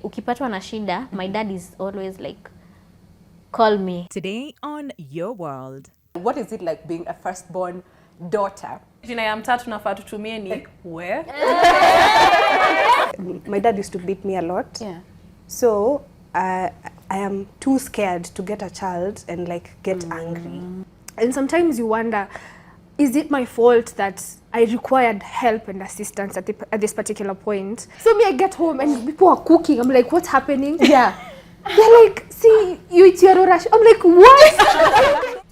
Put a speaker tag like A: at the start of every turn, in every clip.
A: Ukipatwa na shida, my dad is always like, call me.
B: Today on Your World.
C: What is it like being a firstborn daughter?
D: Jina ya mtatu nafaa tutumie ni where?
E: My dad used to beat me a lot.
C: Yeah.
E: So I am too scared to get a child and like get angry.
F: And sometimes you wonder, is it my fault that I required help and assistance at this particular point? So me, I get home and people are cooking. I'm like, what's happening?
C: Yeah.
F: They're like, see, you eat your rush. I'm like, what?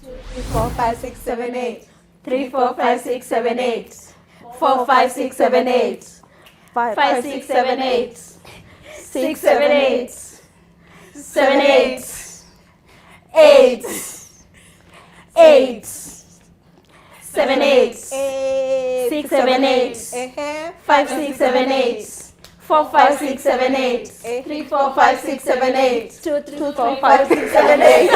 C: 3, 4, 5, 6, 7, 8.
A: 3, 4, 5, 6, 7, 8. 4, 5, 6, 7, 8. 5, 6, 7, 8. 6, 7, 8. 7, 8. 8. 8. 7, 8. 6, 7, 8. 5, 6, 7, 8. 4, 5, 6, 7, 8. 3, 4, 5, 6, 7, 8. 2, 3, 4, 5, 6, 7, 8.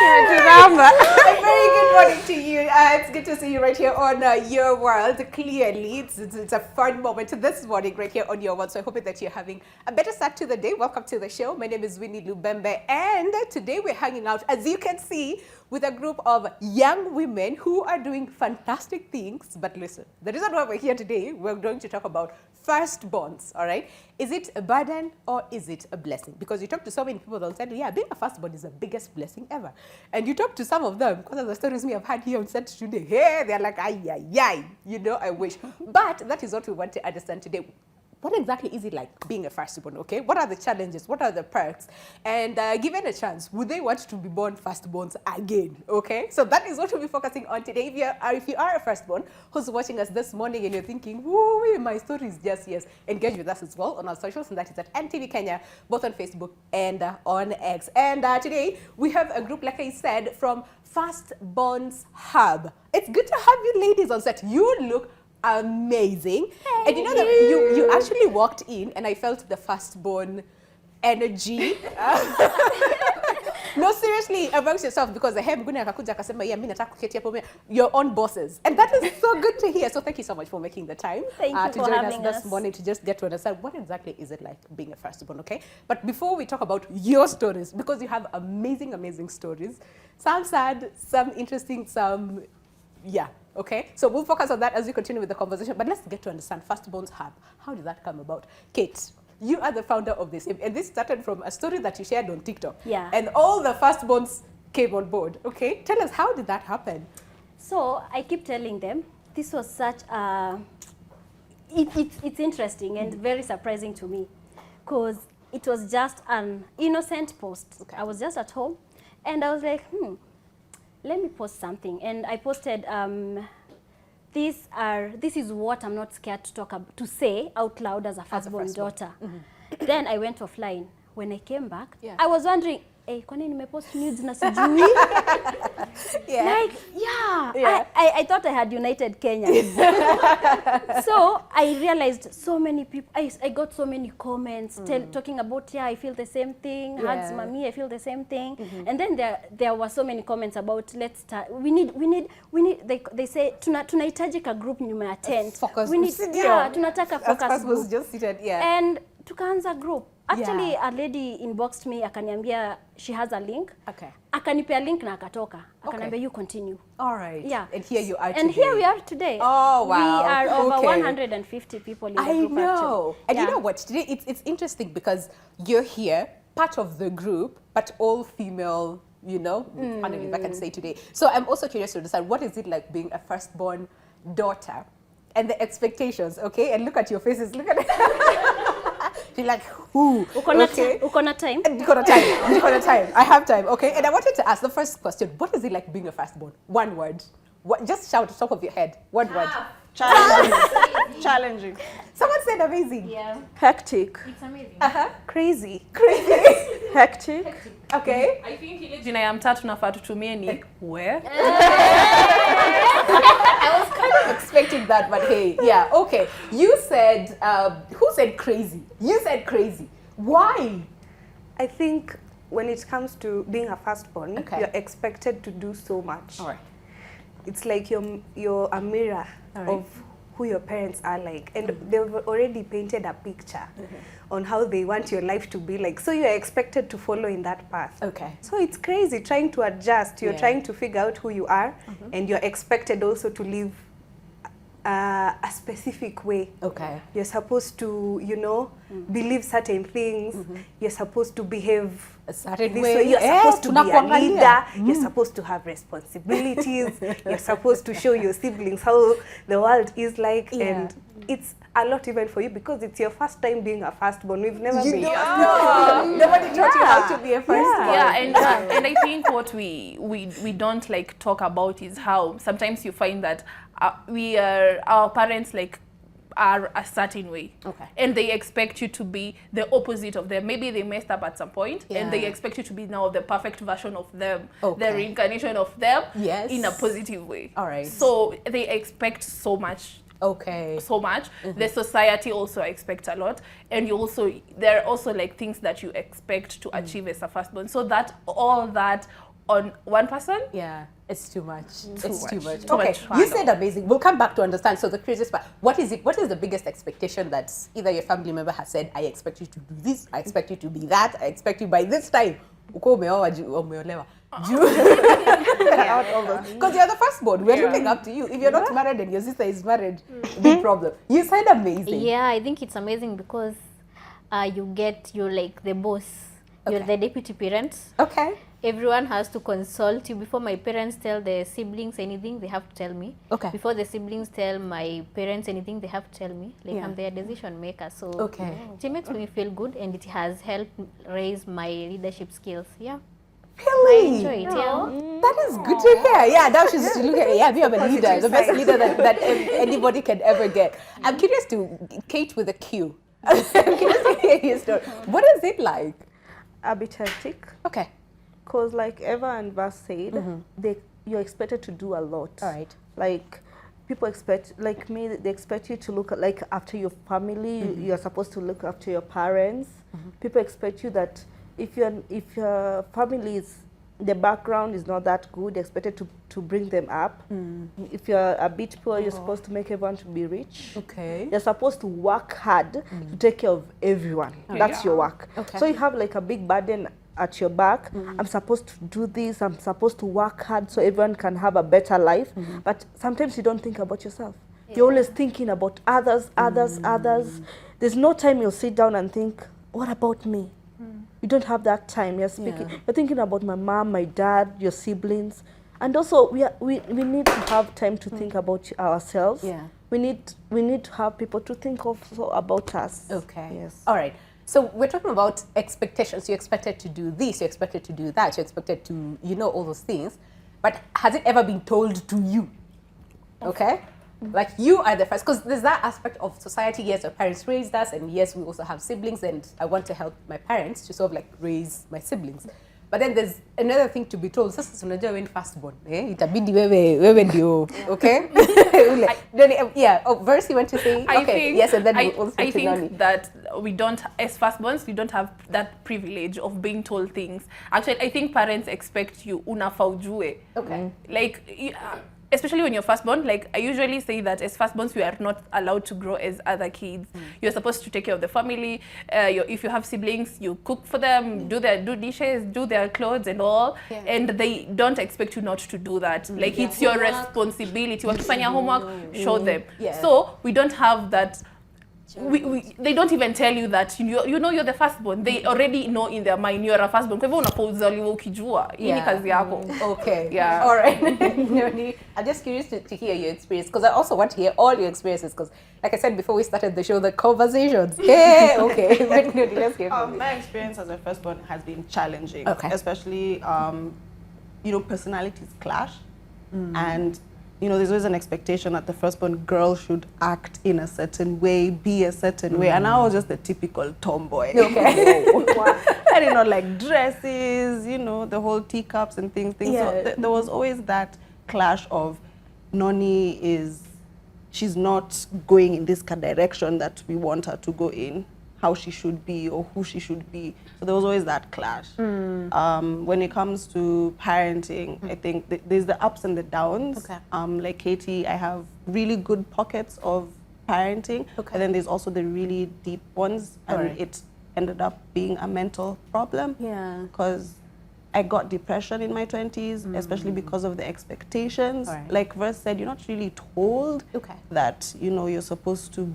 C: A very good morning to you. It's good to see you right here on Your World. Clearly, it's a fun moment this morning right here on Your World. So I hope that you're having a better start to the day. Welcome to the show. My name is Winnie Lubembe, and today we're hanging out, as you can see, with a group of young women who are doing fantastic things. But listen, the reason why we're here today, we're going to talk about firstborns, all right? Is it a burden or is it a blessing? Because you talk to so many people, they'll tell you, yeah, being a firstborn is the biggest blessing ever. And you talk to some of them, because of the stories we have had here on set today, hey, they're like, ay, ay, ay, you know, I wish. But that is what we want to understand today. What exactly is it like being a firstborn, okay? What are the challenges? What are the perks? And given a chance, would they want to be born firstborns again, okay? So that is what we'll be focusing on today. If you are a firstborn who's watching us this morning and you're thinking, woo, my story is just yes, engage with us as well on our socials, and that is at NTV Kenya, both on Facebook and on X. And today, we have a group, like I said, from Firstborns Hub. It's good to have you ladies on set. You look amazing. Hey. And you know that you actually walked in and I felt the firstborn energy. No, seriously, amongst yourself, because the your own bosses. And that is so good to hear. So thank you so much for making the time
A: to
C: join us
A: having
C: this morning to just get to understand what exactly is it like being a firstborn, okay? But before we talk about your stories, because you have amazing, amazing stories, some sad, some interesting, some, yeah. Okay, so we'll focus on that as we continue with the conversation. But let's get to understand Firstborns Hub. How did that come about? Kate, you are the founder of this. And this started from a story that you shared on TikTok.
A: Yeah.
C: And all the firstborns came on board. Okay, tell us, how did that happen?
A: So I keep telling them, this was such a... It's interesting and very surprising to me. Because it was just an innocent post. Okay. I was just at home and I was like, let me post something, and I posted this is what I'm not scared to to say out loud as a firstborn daughter. Then I went offline. When I came back, I was wondering, hey, kwani nimepost nudes na sijui? Like, I thought I had united Kenya. So I realized so many people, I got so many comments talking about, I feel the same thing, hugs mommy, I feel the same thing. And then there were so many comments about, let's start, we need, they say, tunahitajika group nyuma ya tent.
C: Focus.
A: We need, tunataka focus group.
C: Just seated,
A: And tukaanza group. Actually, a lady inboxed me, akaniambia she has a link.
C: Okay.
A: Akanipea link na akatoka. Akaniambia you continue.
C: All right.
A: Yeah.
C: And here you are today.
A: And here we are today.
C: Oh, wow.
A: We are over 150 people in the group.
C: I know.
A: Actually.
C: And you know what? Today it's interesting because you're here, part of the group, but all female, you know, finally, if I can say today. So I'm also curious to understand, what is it like being a firstborn daughter and the expectations, okay? And look at your faces. Look at it. You're like, who?
A: Okay. Ukona time?
C: Ukona time. I have time, okay? And I wanted to ask the first question. What is it like being a firstborn? One word. What, just shout at the top of your head. One word.
E: Challenging. Challenging.
C: Someone said amazing.
A: Yeah.
E: Hectic.
A: It's amazing.
E: Crazy.
C: Hectic. Okay.
D: I think ile jina ya mtatu nafaa tutumie ni where?
C: I was kind of expecting that, but hey, yeah, okay. You said, who said crazy? You said crazy. Why?
E: I think when it comes to being a firstborn, you're expected to do so much.
C: All right.
E: It's like you're a mirror of who your parents are like, and they've already painted a picture on how they want your life to be like. So you're expected to follow in that path.
C: Okay.
E: So it's crazy trying to adjust. You're
C: Yeah.
E: trying to figure out who you are, and you're expected also to live a specific way.
C: Okay.
E: You're supposed to, you know, believe certain things. You're supposed to behave
C: A certain
E: this
C: way.
E: way. You're
C: Yeah,
E: supposed to be a
C: tunakuangalia.
E: leader. You're supposed to have responsibilities. You're supposed to show your siblings how the world is like.
C: Yeah.
E: And it's a lot even for you because it's your first time being a firstborn. We've never been.
C: Nobody taught you how to be a firstborn.
D: Yeah, and I think what we don't like talk about is how sometimes you find that our parents like are a certain way,
C: Okay.
D: and they expect you to be the opposite of them. Maybe they messed up at some point, and they
C: Yeah.
D: expect you to be now the perfect version of them,
C: Okay.
D: the reincarnation of them,
C: Yes.
D: in a positive way.
C: All right.
D: So they expect so much.
C: Okay.
D: So much. The society also expects a lot, and you also there are also like things that you expect to achieve as a firstborn. So that all that on one person.
C: Yeah, it's too much. It's
D: much.
C: too much.
D: Too
C: Okay,
D: much
C: you
D: handle.
C: said amazing. We'll come back to understand. So the craziest part, what is it? What is the biggest expectation that either your family member has said, I expect you to do this, I expect you to be that, I expect you by this time. Uko umeoa, umeolewa. Because you're the firstborn. We're looking up to you. If you're not married and your sister is married, big problem. You said amazing.
A: Yeah, I think it's amazing because you're like the boss. You're
C: Okay.
A: the deputy parent.
C: Okay.
A: Everyone has to consult you. Before my parents tell their siblings anything, they have to tell me.
C: Okay.
A: Before the siblings tell my parents anything, they have to tell me. Like
C: Yeah.
A: I'm their decision maker. So
C: Okay.
A: it makes me feel good, and it has helped raise my leadership skills. Yeah. I
C: Really?
A: enjoy it. Yeah.
C: That is good to hear. Yeah, now she's looking at, yeah, be a leader, the best leader that anybody can ever get. I'm curious to Kate with a Q. I'm curious to hear your story. What is it like?
G: A bit hectic,
C: Okay.
G: because like Eva and Vas said, you're expected to do a lot.
C: All right.
G: Like people expect, like me, they expect you to look like after your family. You're supposed to look after your parents. People expect you that if your family is, the background is not that good, you're expected to bring them up. If you're a bit poor, you're supposed to make everyone to be rich.
C: Okay.
G: You're supposed to work hard to take care of everyone. That's your work.
C: Okay.
G: So you have like a big burden at your back. I'm supposed to do this. I'm supposed to work hard so everyone can have a better life. But sometimes you don't think about yourself. You're always thinking about others. There's no time you'll sit down and think, what about me? You don't have that time. You're speaking. You're thinking about my mom, my dad, your siblings. And also, we need to have time to think about ourselves.
C: Yeah.
G: We need to have people to think also about us.
C: Okay.
G: Yes.
C: All right. So we're talking about expectations. You're expected to do this, you're expected to do that, you're expected to, all those things. But has it ever been told to you? Okay? Like you are the first, because there's that aspect of society. Yes, our parents raised us, and yes, we also have siblings, and I want to help my parents to sort of like raise my siblings. But then there's another thing to be told. Sasa unajua wewe ni firstborn, itabidi wewe ndio, okay? Yeah, Verse, you want to say?
D: I
C: Okay,
D: think,
C: yes, and then
D: I,
C: we'll also
D: I
C: to Nani.
D: think that we don't, as firstborns, we don't have that privilege of being told things. Actually, I think parents expect you unafaa ujue.
C: Okay.
D: Like, especially when you're firstborn, like I usually say that as firstborns, we are not allowed to grow as other kids. You're supposed to take care of the family. If you have siblings, you cook for them, do dishes, do their clothes and all.
C: Yeah.
D: And they don't expect you not to do that. Like it's your responsibility. Wakifanya homework, show them.
C: Yeah.
D: So we don't have that. They don't even tell you that you're the firstborn. They already know in their mind you're a firstborn. Kwa hivyo unapozaliwa ukijua hii ni kazi yako.
C: Okay.
D: Yeah.
C: All right. I'm just curious to hear your experience, because I also want to hear all your experiences, because like I said before we started the show, the conversations. Yeah, okay. But let's hear from you.
H: My experience as a firstborn has been challenging.
C: Okay.
H: Especially, personalities clash. And, there's always an expectation that the firstborn girl should act in a certain way, be a certain way. And I was just the typical tomboy.
C: Okay.
H: I did not like dresses, the whole teacups and things.
C: Yeah.
H: So there was always that clash of she's not going in this direction that we want her to go in. how she should be or who she should be. So there was always that clash. When it comes to parenting, I think there's the ups and the downs.
C: Okay.
H: Like Katie, I have really good pockets of parenting,
C: Okay.
H: and then there's also the really deep ones, and
C: Alright.
H: it ended up being a mental problem.
C: Yeah.
H: Because I got depression in my 20s, especially because of the expectations.
C: Alright.
H: Like Verse said, you're not really told
C: Okay.
H: that, you know, you're supposed to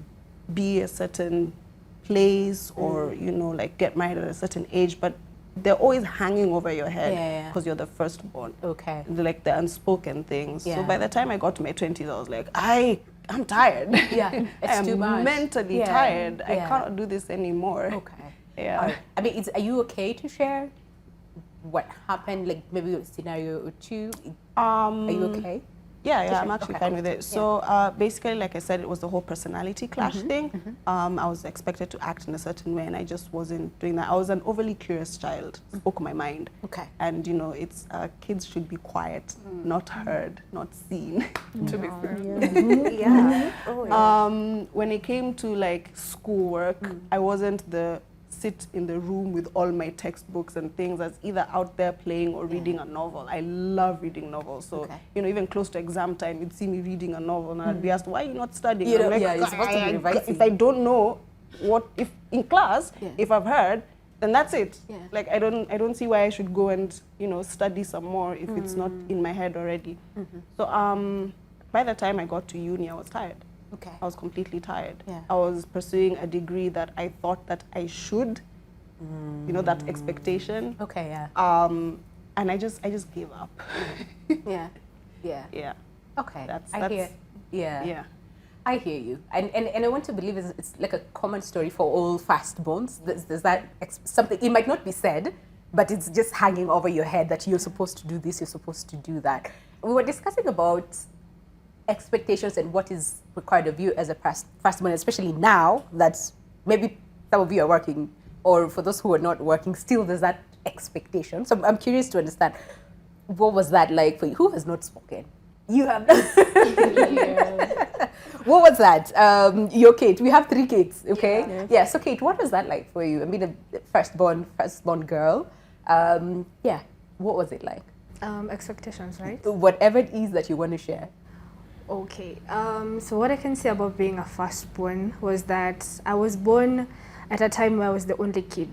H: be a certain place or, you know, like get married at a certain age, but they're always hanging over your head
C: Yeah.
H: because you're the firstborn.
C: Okay.
H: Like the unspoken things. So
C: Yeah.
H: by the time I got to my 20s, I was like, I'm tired.
C: Yeah, it's
H: I'm
C: too much.
H: mentally
C: Yeah.
H: tired. I
C: Yeah.
H: cannot do this anymore.
C: Okay.
H: Yeah.
C: Alright. I mean, are you okay to share what happened? Like maybe a scenario or two. Are you okay?
H: Yeah, I'm actually
C: Okay,
H: fine
C: cool.
H: with it. So basically, like I said, it was the whole personality clash thing. I was expected to act in a certain way, and I just wasn't doing that. I was an overly curious child, spoke my mind.
C: Okay.
H: And, you know, it's kids should be quiet, not heard, not seen, to be fair.
E: Yeah. Oh, yeah.
H: When it came to, like, schoolwork, I wasn't the sit in the room with all my textbooks and things. That's either out there playing or reading a novel. I love reading novels. So,
C: Okay.
H: you know, even close to exam time, you'd see me reading a novel and I'd be asked, why are you not studying?
C: You
H: I'm
C: know,
H: like,
C: yeah, you're supposed to be revising."
H: if I don't know what, if in class,
C: Yeah.
H: if I've heard, then that's it.
C: Yeah.
H: Like, I don't see why I should go and, you know, study some more if it's not in my head already. So by the time I got to uni, I was tired.
C: Okay.
H: I was completely tired.
C: Yeah.
H: I was pursuing a degree that I thought that I should, you know, that expectation.
C: Okay. Yeah.
H: And I just gave up.
C: Yeah. Yeah.
H: Yeah.
C: Okay.
H: That's-
C: I hear.
H: that's-
C: Yeah.
H: Yeah.
C: I hear you, and I want to believe it's like a common story for all firstborns. There's that something. It might not be said, but it's just hanging over your head that you're supposed to do this, you're supposed to do that. We were discussing about expectations and what is required of you as a firstborn, especially now that maybe some of you are working, or for those who are not working, still there's that expectation. So I'm curious to understand, what was that like for you? Who has not spoken? You have. What was that? Your Kate. We have 3 kids, okay? Yeah. So Kate, what was that like for you? I mean, a firstborn girl. Yeah. What was it like?
F: Expectations, right?
C: Whatever it is that you want to share.
F: Okay. So what I can say about being a firstborn was that I was born at a time where I was the only kid,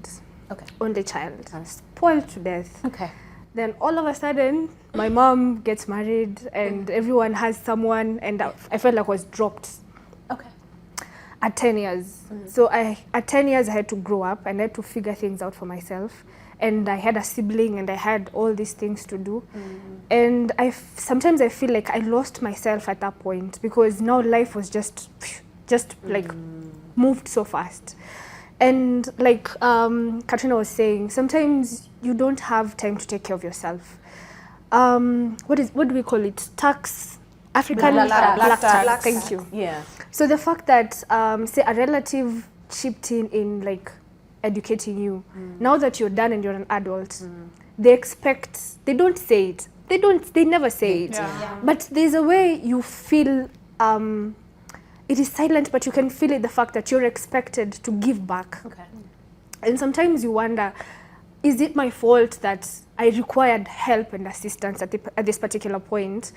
C: Okay.
F: only child, spoiled to death.
C: Okay.
F: Then all of a sudden, my mom gets married and everyone has someone, and I felt like I was dropped
C: Okay.
F: at 10 years. So at 10 years, I had to grow up and I had to figure things out for myself. And I had a sibling and I had all these things to do. And sometimes I feel like I lost myself at that point, because now life was just like moved so fast. And like Katrina was saying, sometimes you don't have time to take care of yourself. What do we call it? African
C: Black tax.
F: Thank you.
C: Yeah.
F: So the fact that say a relative chipped in like educating you, now that you're done and you're an adult, they don't say it. They never say it. But there's a way you feel it is silent, but you can feel it, the fact that you're expected to give back.
C: Okay.
F: And sometimes you wonder, is it my fault that I required help and assistance at this particular point?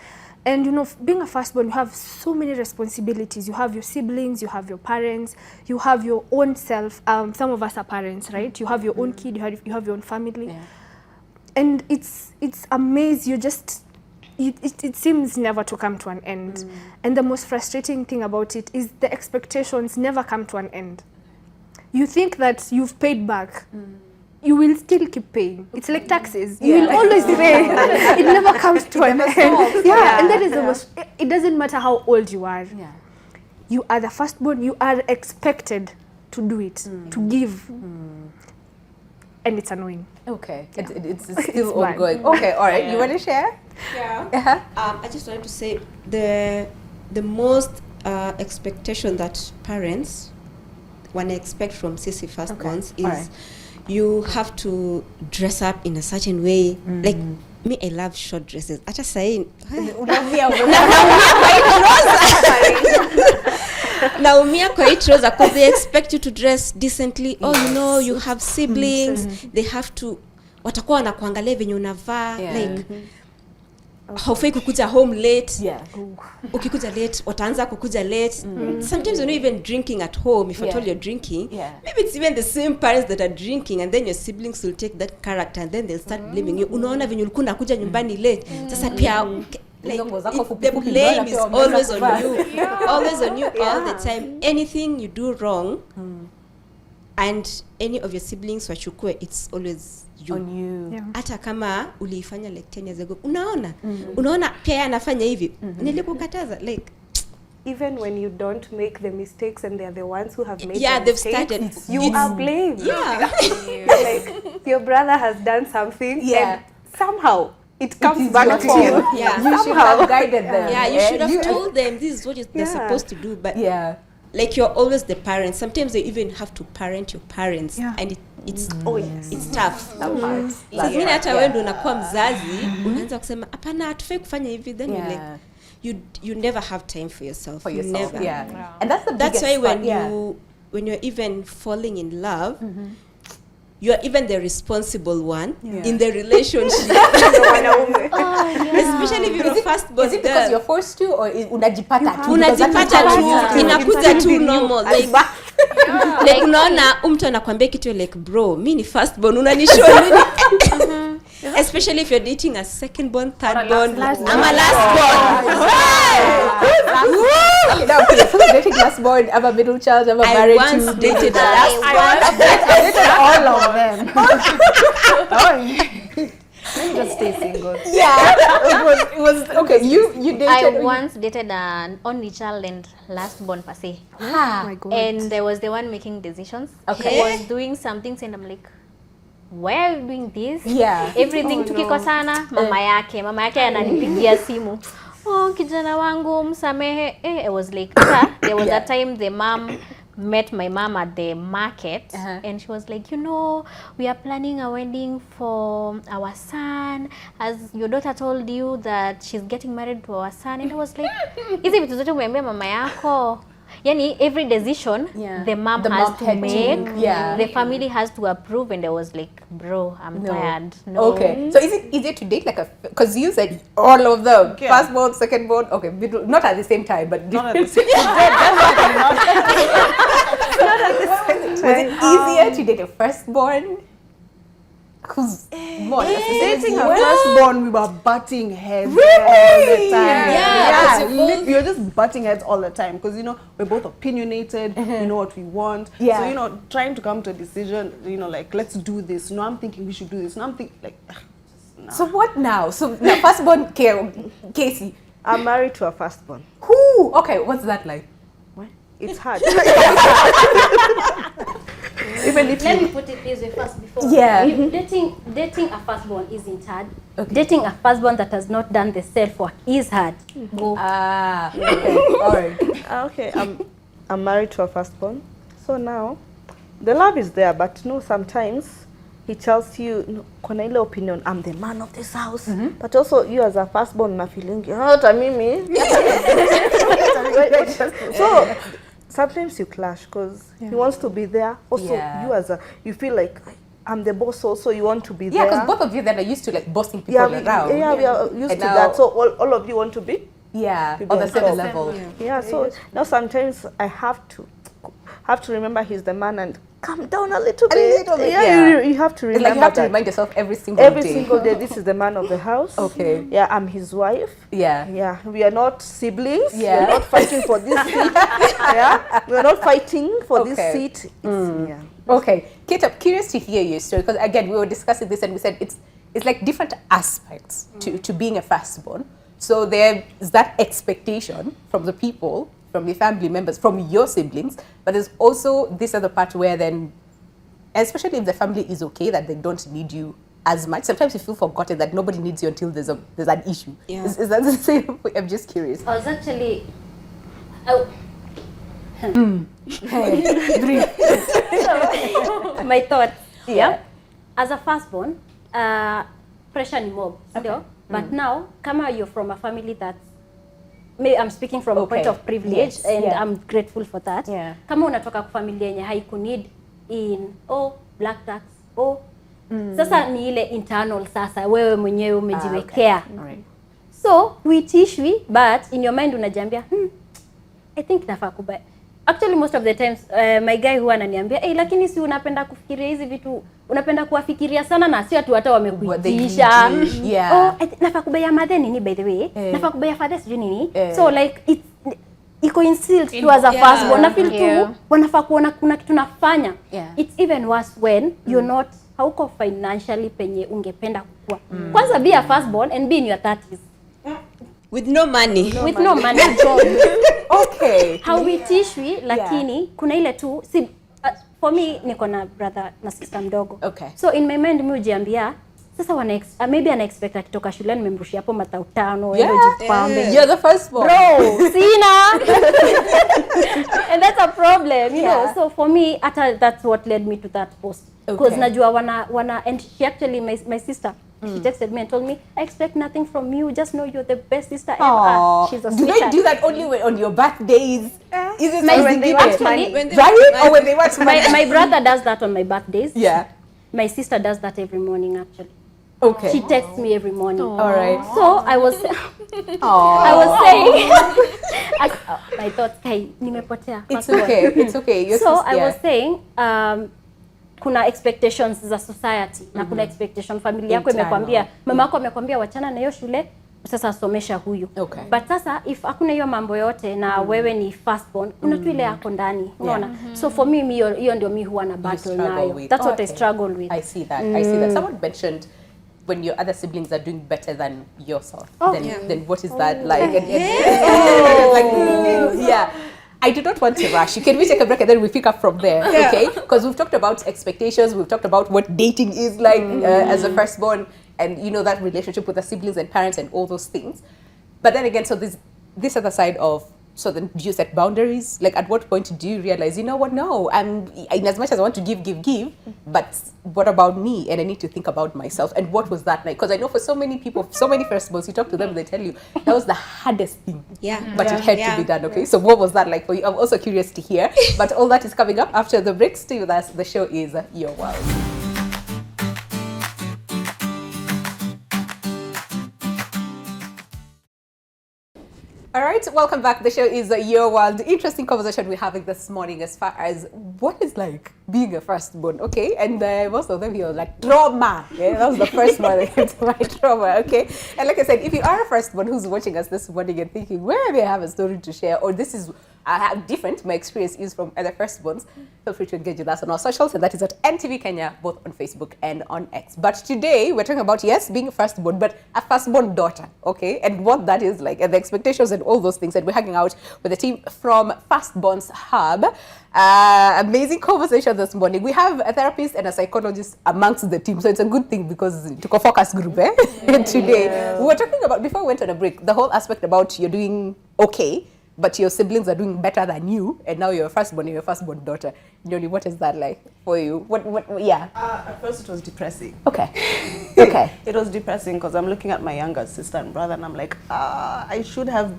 F: And you know, being a firstborn, you have so many responsibilities. You have your siblings, you have your parents, you have your own self. Some of us are parents, right? You have your own kid, you have your own family.
C: Yeah.
F: And it's amazing. It seems never to come to an end. And the most frustrating thing about it is the expectations never come to an end. You think that you've paid back. You will still keep paying. It's like taxes. You will always pay. It never comes to an end. Yeah, and that is the most. It doesn't matter how old you are.
C: Yeah.
F: You are the firstborn. You are expected to do it, to give, and it's annoying.
C: Okay.
F: Yeah.
C: It's
F: It's
C: still
F: bad.
C: ongoing. Okay. All right. You want to share?
I: Yeah. I just wanted to say the most expectation that parents want to expect from CC firstborns is
C: Alright.
I: you have to dress up in a certain way. Like me, I love short dresses. I just saying. naumia kwa hii trouser because they expect you to dress decently. Oh, you know, you have siblings, they have to, watakuwa wanakuangalia venye unavaa, like haufai kukuja home late. Ukikuja late wataanza kukuja late. Sometimes you're not even drinking at home. If at all you're drinking, maybe it's even the same parents that are drinking, and then your siblings will take that character and then they'll start blaming you. Unaona venye ulikuwa unakuja nyumbani late, sasa pia like the blame is always on you. Always on you all the time. Anything you do wrong and any of your siblings wachukue, it's always on you. Hata kama uliifanya like 10 years ago, unaona pia anafanya hivi, nilikukataza, like
E: even when you don't make the mistakes and they are the ones who have made
I: they've
E: mistakes,
I: started,
E: you are blamed. Like your brother has done something and somehow it comes back to you.
C: You should have guided them.
I: You should have told them this is what they're supposed to do, but like you're always the parent. Sometimes they even have to parent your parents, and it's tough. Sasa mimi hata wewe ndio unakuwa mzazi, unaanza kusema hapana, hatufai kufanya hivi, then you're like you never have time for yourself. Never.
C: And that's
I: why when you're even falling in love, you're even the responsible one in the relationship. Especially if you're firstborn.
C: Is it because you're forced to, or unajipata tu?
I: Unajipata tu, inakuja tu normal. Like unaona mtu anakuambia kitu like bro, mimi ni firstborn, unanishow nini? Especially if you're dating a secondborn, thirdborn, I'm a lastborn.
C: Who's dating lastborn? I'm a middle child. I'm a married
I: I once dated a
C: lastborn. I dated all of them. Let me just stay single. It was okay. You dated.
A: I once dated an only child and lastborn per se.
F: Oh my God.
A: And there was the one making decisions.
C: Okay.
A: He was doing some things and I'm like, why are you doing this? Everything tukikosana, mama yake ananipigia simu. Oh, kijana wangu msamehe. I was like, there was a time the mom met my mom at the market and she was like, you know, we are planning a wedding for our son, as your daughter told you that she's getting married to our son. And I was like, hizi vitu zote umeambia mama yako? Yani every decision the mom has to make, the family has to approve, and I was like, bro, I'm tired.
C: Okay, so is it easier to date like because you said all of them, firstborn, secondborn, okay, not at the same time, but
H: not at the same time.
C: Not at the same time. Was it easier to date a firstborn? Who's more
H: dating a firstborn, we were butting heads all the time. We were just butting heads all the time because, you know, we're both opinionated, we know what we want. So, you know, trying to come to a decision, you know, like, let's do this. No, I'm thinking we should do this. No, I'm thinking, like,
C: So what now? So now firstborn, Casey.
G: I'm married to a firstborn.
C: Who? Okay, what's that like?
G: What? It's hard.
C: Even if
A: Let me put it this way first before. If dating a firstborn isn't hard. Dating a firstborn that has not done the self work is hard. Go.
C: Okay. All right.
G: Okay, I'm married to a firstborn. So now, the love is there, but no, sometimes he tells you, no, kuna ile opinion, I'm the man of this house. But also you as a firstborn na feeling, mimi. So sometimes you clash because he wants to be there. Also, you feel like I'm the boss. Also, you want to be there.
C: Yeah, because both of you then are used to like bossing people around.
G: Yeah, we are used to that. So all of you want to be.
C: On the same level.
G: Yeah. So now sometimes I have to remember he's the man and calm down a little bit. You have to remember.
C: It's like you have to remind yourself every single day.
G: This is the man of the house.
C: Okay.
G: Yeah, I'm his wife.
C: Yeah.
G: We are not siblings.
C: Yeah.
G: We are not fighting for this seat. We are not fighting for this seat.
C: Okay. Kate, I'm curious to hear your story because again we were discussing this and we said it's like different aspects to being a firstborn. So there is that expectation from the people, from your family members, from your siblings, but there's also this other part where then, especially if the family is okay, that they don't need you as much, sometimes you feel forgotten that nobody needs you until there's an issue. Is that the same? I'm just curious.
A: I was actually... my thoughts. As a firstborn, pressure ni mob, but now, kama you're from a family that's I'm speaking from a point of privilege,
C: Yes.
A: and
C: Yeah.
A: I'm grateful for that.
C: Yeah.
A: Kama unatoka kwa familia yenye haikunid in black tax sasa ni ile internal, sasa wewe mwenyewe umejiwekea.
C: Alright.
A: So huitishwi, but in your mind unajiambia I think nafaa kubaya. Actually most of the times my guy huwa ananiambia lakini si unapenda kufikiria hizi vitu, unapenda kuwafikiria sana na sio hata wamekuitisha.
C: Yeah.
A: Nafaa kubaya madhe nini by the way, nafaa kubaya father sijui nini. So like iko instilled to as a firstborn. Na feel tu wanafaa kuona kuna kitu nafanya. It's even worse when you're not, hauko financially penye ungependa kukua. Kwanza be a firstborn and be in your 30s.
I: With no money.
A: With no money.
C: Okay.
A: Hauitishwi, lakini kuna ile tu for me niko na brother na sister mdogo.
C: Okay.
A: So in my mind mimi hujiambia sasa maybe ana expect akitoka shule nimemrushia hapo matao 5
C: Yeah.
A: jipambe.
C: You're the firstborn.
A: Bro, sina. And that's a problem, you know. So for me that's what led me to that post. Because najua wana and she actually my sister, she texted me and told me, I expect nothing from you, just know you're the best sister ever. She's a
C: Do
A: sweetheart.
C: they do that only on your birthdays? Is it
A: When they want money.
C: right? Or when they want money?
A: My brother does that on my birthdays.
C: Yeah.
A: My sister does that every morning actually.
C: Okay.
A: She texts me every morning.
C: All right.
A: So I was saying I thought, hey, nimepotea.
C: It's okay. It's okay. Your
A: So
C: sister,
A: I was saying kuna expectations za society na kuna expectation familia yako imekwambia, mama yako amekwambia wachana na hiyo shule, sasa somesha huyu.
C: Okay.
A: But sasa if hakuna hiyo mambo yote na wewe ni firstborn, kuna tu ile yako ndani, unaona. So for me hiyo ndio mimi huwa na battle nayo. That's what I struggle with.
C: I see that. I see that. Someone mentioned when your other siblings are doing better than yourself, then what is that like? Yeah. I do not want to rush. Can we take a break and then we pick up from there? Okay? Because we've talked about expectations, we've talked about what dating is like as a firstborn, and you know that relationship with the siblings and parents and all those things. But then again, so this other side of, so then do you set boundaries? Like at what point do you realize, you know what, no, in as much as I want to give, but what about me? And I need to think about myself. And what was that like? Because I know for so many people, so many firstborns, you talk to them, they tell you that was the hardest thing. But it had to be done, okay? So what was that like for you? I'm also curious to hear. But all that is coming up after the break. Stay with us. The show is Your World. All right, welcome back. The show is Your World. Interesting conversation we're having this morning as far as what is like being a firstborn, okay? And most of them here like trauma. Yeah, that was the first one that came to my trauma, okay? And like I said, if you are a firstborn who's watching us this morning and thinking, well, they have a story to share, or this is how different my experience is from other firstborns, feel free to engage with us on our socials, and that is at NTV Kenya, both on Facebook and on X. But today, we're talking about, yes, being a firstborn, but a firstborn daughter, okay? And what that is like, and the expectations and all those things. And we're hanging out with the team from Firstborns Hub. Amazing conversation this morning. We have a therapist and a psychologist amongst the team, so it's a good thing because it's a focus group today. We were talking about, before we went on a break, the whole aspect about you're doing okay, but your siblings are doing better than you, and now you're a firstborn, you're a firstborn daughter. Yoli, what is that like for you? Yeah.
H: At first it was depressing.
C: Okay. Okay.
H: It was depressing because I'm looking at my younger sister and brother and I'm like, I should have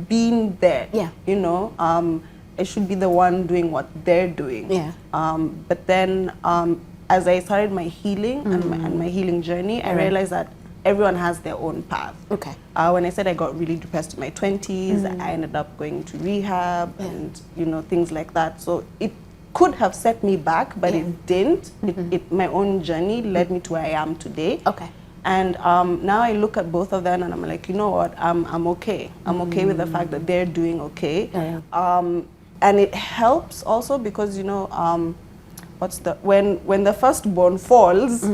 H: been there.
C: Yeah.
H: You know, I should be the one doing what they're doing.
C: Yeah.
H: But then as I started my healing and my healing journey, I realized that everyone has their own path.
C: Okay.
H: When I said I got really depressed in my 20s, I ended up going to rehab and, you know, things like that. So it could have set me back, but it didn't. My own journey led me to where I am today.
C: Okay.
H: And now I look at both of them and I'm like, you know what, I'm okay. I'm okay with the fact that they're doing okay. And it helps also because, you know, when the firstborn falls,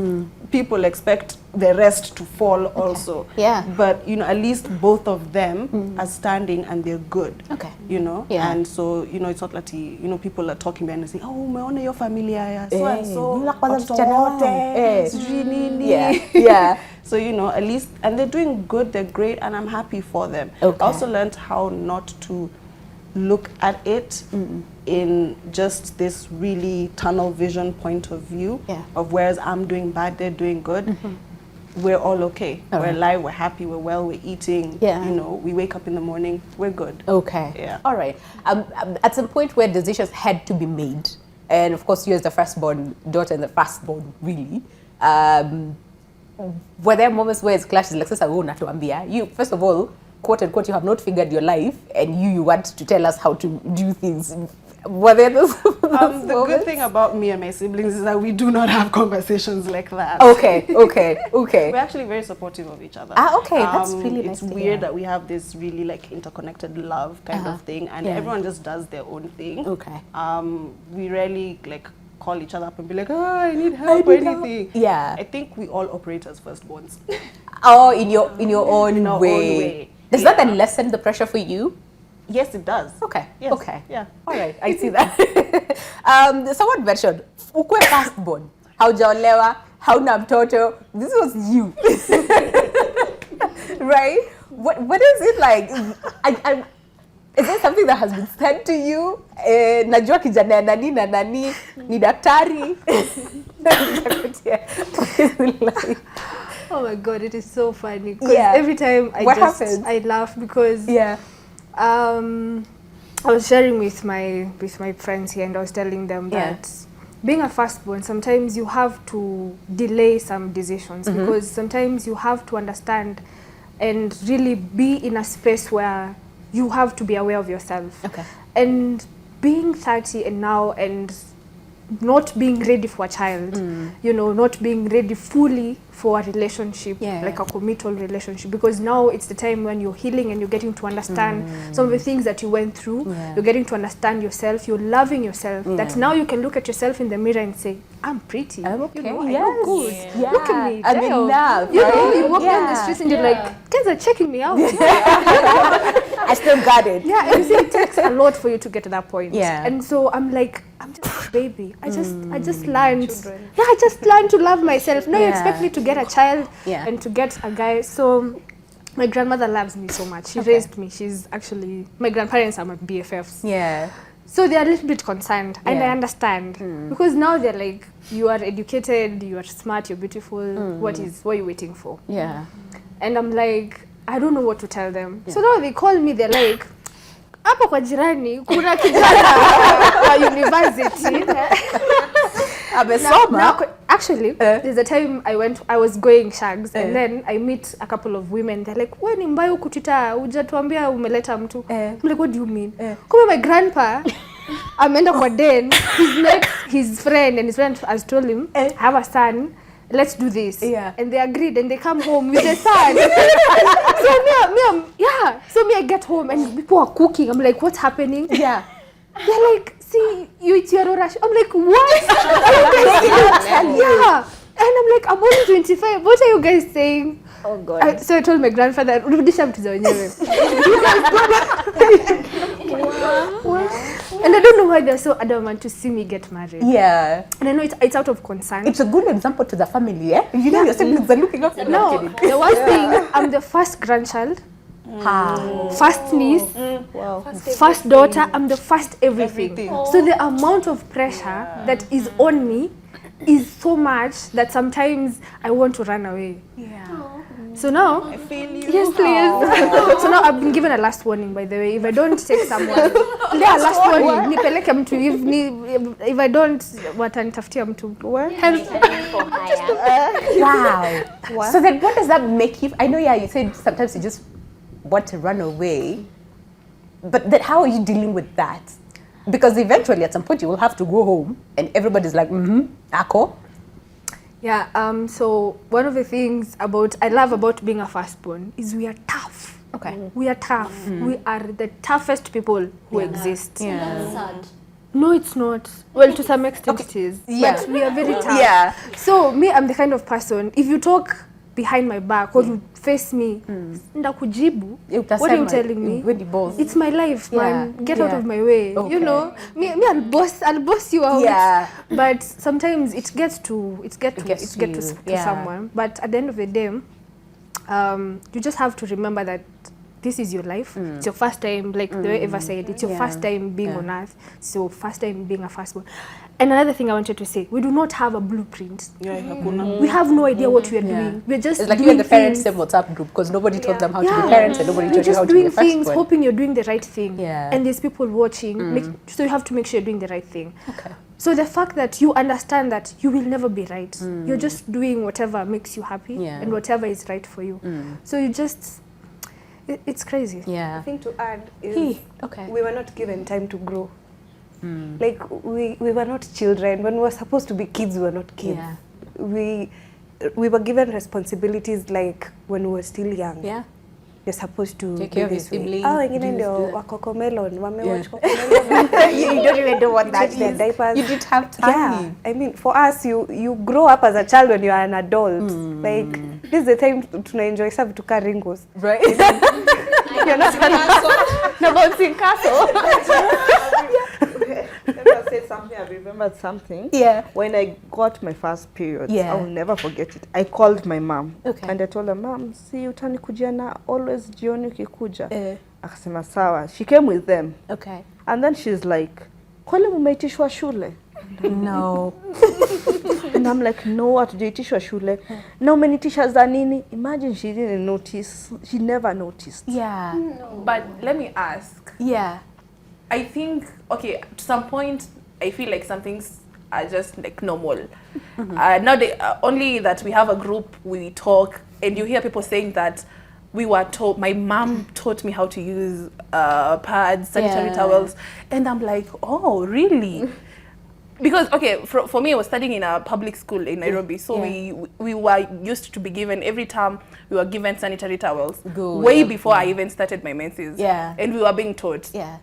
H: people expect the rest to fall also.
C: Yeah.
H: But, you know, at least both of them are standing and they're good.
C: Okay.
H: You know?
C: Yeah.
H: And so, you know, it's not like, you know, people are talking behind and saying, oh, umeona your familia, so and so, watoto wote, sijui nini.
C: Yeah.
H: So, you know, at least, and they're doing good, they're great, and I'm happy for them.
C: Okay.
H: I also learned how not to look at it in just this really tunnel vision point of view of whereas I'm doing bad, they're doing good. we're all okay.
J: All
H: We're
J: right.
H: alive, we're happy, we're well, we're eating.
J: Yeah.
H: You know, we wake up in the morning, we're good.
J: Okay.
H: Yeah.
J: All right. At some point where decisions had to be made, and of course you as the firstborn daughter and the firstborn, really, were there moments where it's clashes like, "Sasa wewe unatuambia, you first of all, quote unquote, you have not figured your life, and you want to tell us how to do things." Were there those
H: The
J: moments?
H: good thing about me and my siblings is that we do not have conversations like that.
J: Okay. Okay.
H: We're actually very supportive of each other.
J: Okay, that's really nice
H: It's
J: to
H: weird
J: hear.
H: that we have this really like interconnected love kind of thing, and
J: Yeah.
H: everyone just does their own thing.
J: Okay.
H: We rarely like call each other up and be like, "Oh, I need help or anything."
J: Yeah.
H: I think we all operate as firstborns.
J: Oh, in your own
H: In our own
J: way.
H: way.
J: Does that then lessen the pressure for you?
H: Yes, it does.
J: Okay.
H: Yes.
J: Okay.
H: Yeah.
J: All right. I see that. Someone mentioned ukwe firstborn, haujaolewa, hauna mtoto. This was you, right? What is it like? Is there something that has been said to you? Najua kijana ya nani na nani ni daktari.
F: Oh my god, it is so funny. 'Cause
J: Yeah.
F: every time
J: What happens?
F: I laugh because
J: Yeah.
F: I was sharing with my friends here, and I was telling them
J: Yeah.
F: that being a firstborn, sometimes you have to delay some decisions because sometimes you have to understand and really be in a space where you have to be aware of yourself.
J: Okay.
F: And being 30 and now and not being ready for a child, you know, not being ready fully for a relationship,
J: Yeah.
F: like a committal relationship, because now it's the time when you're healing and you're getting to understand some of the things that you went through.
J: Yeah.
F: You're getting to understand yourself, you're loving yourself, that now you can look at yourself in the mirror and say, I'm pretty.
J: I'm okay.
F: You know,
J: Yes.
F: I look good.
J: Yeah.
F: Look at me.
J: I'm in
F: damn."
J: love,
F: You know,
J: right?
F: you walk down the
J: Yeah.
F: streets and you're like, guys are checking me out.
J: I still got it.
F: Yeah, and you see, it takes a lot for you to get to that point.
J: Yeah.
F: And so I'm like, I'm just a baby. I just learned. Yeah, I just learned to love myself. Now you
J: Yeah.
F: expect me to get a child
J: Yeah.
F: and to get a guy. So my grandmother loves me so much. She raised me. She's actually, my grandparents are my BFFs.
J: Yeah.
F: So they're a little bit concerned, and I
J: Yeah.
F: understand because now they're like, you are educated, you are smart, you're beautiful. What are you waiting for?
J: Yeah.
F: And I'm like, I don't know what to tell them. So now they call me, they're like, hapa kwa jirani kuna kijana wa university. Now, actually, there's a time I was going shags and then I meet a couple of women. They're like, "Wewe ni mbaya kutita, hujatuambia umeleta mtu." I'm like, "What do you mean?" Kumbe my grandpa ameenda kwa den, he's met his friend and his friend has told him, "I have a son. Let's do this."
J: Yeah.
F: And they agreed and they come home with the son. So me I get home and people are cooking. I'm like, what's happening?
J: Yeah.
F: They're like, see, you eat your rush. I'm like, what? Are you guys saying? Yeah. And I'm like, I'm only 25. What are you guys saying?
J: Oh God.
F: So I told my grandfather, rudisha mtu za wenyewe. And I don't know why they're so adamant to see me get married.
J: Yeah.
F: And I know it's out of concern.
J: It's a good example to the family, eh? You know, your siblings are looking up.
F: No, the worst thing, I'm the first grandchild, first niece, first daughter, I'm the first everything. So the amount of pressure that is on me is so much that sometimes I want to run away.
J: Yeah.
F: So now,
H: I feel you.
F: yes please. So now I've been given a last warning, by the way. If I don't take someone, yeah, last warning. Nipeleke mtu, if I don't, watanitafutia mtu.
J: Wow. So then what does that make you? I know, yeah, you said sometimes you just want to run away. But then how are you dealing with that? Because eventually at some point you will have to go home and everybody's like, ako.
F: Yeah, so one of the things I love about being a firstborn is we are tough.
J: Okay.
F: We are tough. We are the toughest people who exist.
J: Yeah.
A: Sad.
F: No, it's not. Well, to some extent it is.
J: Yeah.
F: But we are very tough.
J: Yeah.
F: So me, I'm the kind of person, if you talk behind my back or you face me, ndakujibu. What are you telling me? It's my life, man. Get out of my way.
J: Okay.
F: You know, me I'll boss you out.
J: Yeah.
F: But sometimes it gets to
J: you.
F: someone. But at the end of the day, you just have to remember that this is your life. It's your first time, like the way Eva said, it's your first time being on earth. It's your first time being a firstborn. And another thing I wanted to say, we do not have a blueprint.
C: Yeah, hakuna.
F: We have no idea what we are doing. We're just
J: It's like you
F: doing
J: and the parents
F: things.
J: same WhatsApp group because nobody taught them how to
F: Yeah.
J: be parents and nobody
F: You're
J: taught you
F: just
J: how to be
F: doing
J: a
F: things,
J: firstborn.
F: hoping you're doing the right thing.
J: Yeah.
F: And there's people watching. So you have to make sure you're doing the right thing.
J: Okay.
F: So the fact that you understand that you will never be right. You're just doing whatever makes you happy
J: Yeah.
F: and whatever is right for you. So you just, it's crazy.
E: I
J: Yeah.
E: think to add is
J: Okay.
E: we were not given time to grow. Like we were not children. When we were supposed to be kids, we were not kids.
J: Yeah.
E: We were given responsibilities like when we were still young.
J: Yeah.
E: You're supposed to
J: Take
E: do
J: care of your
E: this way.
J: siblings,
E: Oh, wengine
J: do
E: ndio
J: this, do
E: wa Cocomelon, wamewatch
J: Yeah.
E: Cocomelon.
C: You don't even know what that
E: Change their
C: is.
E: diapers.
J: You didn't have time.
E: Yeah, I mean, for us, you grow up as a child when you are an adult. Like, this is the time to enjoy some to ringos.
J: Right.
E: You're not
C: No, but in castle.
G: Never said something. I remembered something.
J: Yeah.
G: When I got my first period,
J: Yeah.
G: I will never forget it. I called my mom.
J: Okay.
G: And I told her, Mom, see utanikujia na always jioni ukikuja.
J: Eh.
G: Akasema sawa. She came with them.
J: Okay.
G: And then she's like, kwani mumeitishwa shule?
J: No.
G: And I'm like, no, hatujaitishwa shule. Na umenitisha za nini? Imagine she didn't notice. She never noticed.
J: Yeah.
D: But let me ask.
J: Yeah.
D: I think, okay, to some point, I feel like some things are just like normal. Now, only that we have a group, we talk, and you hear people saying that we were taught, my mom taught me how to use pads, sanitary towels, and I'm like, oh, really? Because, okay, for me, I was studying in a public school in Nairobi, so we were used to be given, every time we were given sanitary towels, way before I even started my menses.
J: Yeah.
D: And we were being taught.
J: Yeah.